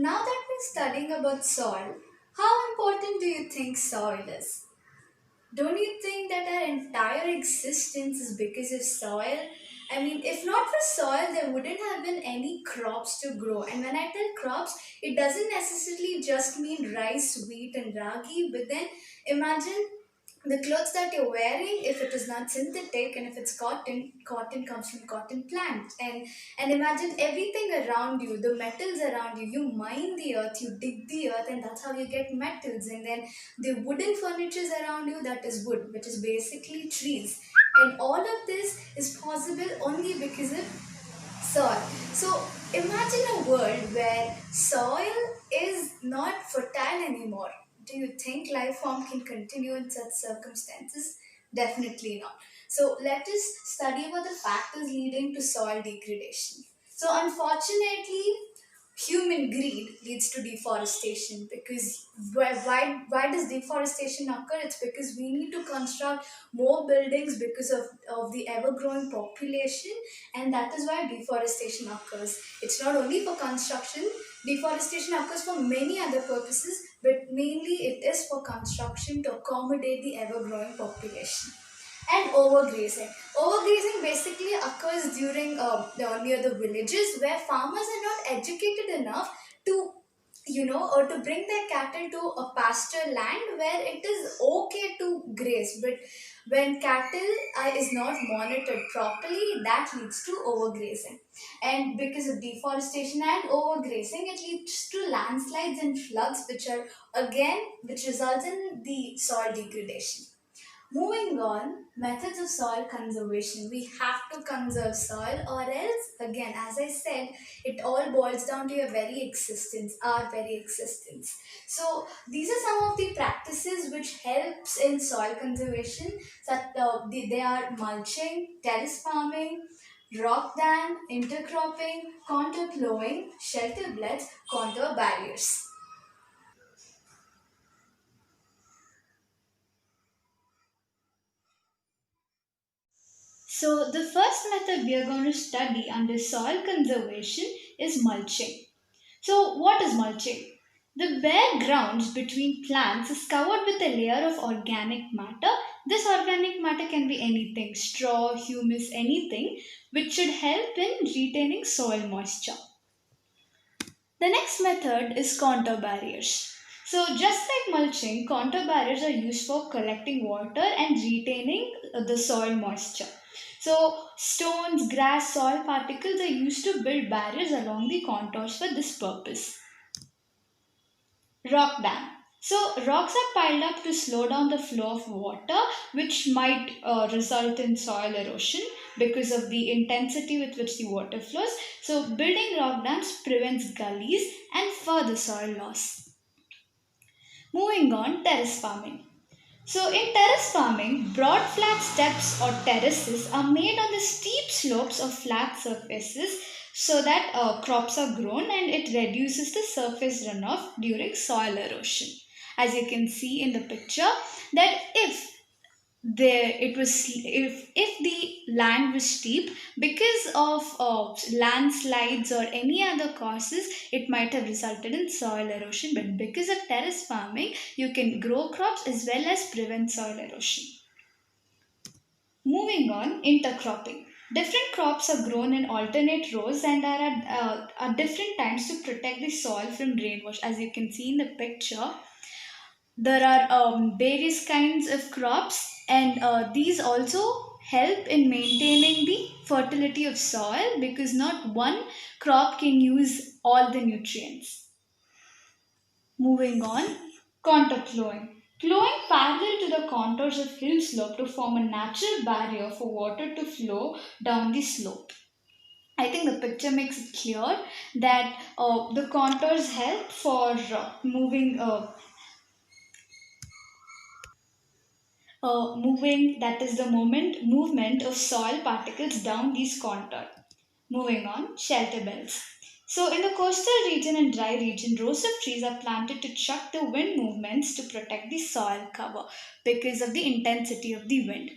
Now that we're studying about soil, how important do you think soil is? Don't you think that our entire existence is because of soil? I mean, if not for soil, there wouldn't have been any crops to grow. And when I tell crops, it doesn't necessarily just mean rice, wheat, and ragi, but then imagine the clothes that you're wearing, if it is not synthetic and if it's cotton comes from cotton plant. And imagine everything around you, the metals around you, you mine the earth, you dig the earth, and that's how you get metals. And then the wooden furnitures around you, that is wood, which is basically trees. And all of this is possible only because of soil. So imagine a world where soil is not fertile anymore. Do you think life form can continue in such circumstances? Definitely not. So let us study about the factors leading to soil degradation. So unfortunately, human greed leads to deforestation, because why does deforestation occur? It's because we need to construct more buildings because of the ever growing population, and that is why deforestation occurs. It's not only for construction, deforestation occurs for many other purposes, but mainly it is for construction to accommodate the ever growing population. And overgrazing. Overgrazing basically occurs during near the villages where farmers are not educated enough to or to bring their cattle to a pasture land where it is okay to graze. But when cattle is not monitored properly, that leads to overgrazing. And because of deforestation and overgrazing, it leads to landslides and floods, which results in the soil degradation. Moving on, methods of soil conservation. We have to conserve soil, or else, again, as I said, it all boils down to your very existence, our very existence. So, these are some of the practices which helps in soil conservation. They are mulching, terrace farming, rock dam, intercropping, contour plowing, shelter beds, contour barriers. So, the first method we are going to study under soil conservation is mulching. So, what is mulching? The bare grounds between plants is covered with a layer of organic matter. This organic matter can be anything, straw, humus, anything, which should help in retaining soil moisture. The next method is contour barriers. So, just like mulching, contour barriers are used for collecting water and retaining the soil moisture. So, stones, grass, soil particles are used to build barriers along the contours for this purpose. Rock dam. So, rocks are piled up to slow down the flow of water, which might result in soil erosion because of the intensity with which the water flows. So, building rock dams prevents gullies and further soil loss. Moving on, terrace farming. So, in terrace farming, broad flat steps or terraces are made on the steep slopes of flat surfaces so that crops are grown, and it reduces the surface runoff during soil erosion. As you can see in the picture, that if the land was steep because of landslides or any other causes, it might have resulted in soil erosion, but because of terrace farming you can grow crops as well as prevent soil erosion. Moving on, intercropping. Different crops are grown in alternate rows and are at different times to protect the soil from rainwash. As you can see in the picture, there are various kinds of crops, and these also help in maintaining the fertility of soil because not one crop can use all the nutrients. Moving on, contour plowing. Plowing parallel to the contours of hill slope to form a natural barrier for water to flow down the slope. I think the picture makes it clear that the contours help for moving, that is the movement of soil particles down these contour. Moving on, shelter belts. So in the coastal region and dry region, rows of trees are planted to chuck the wind movements to protect the soil cover because of the intensity of the wind.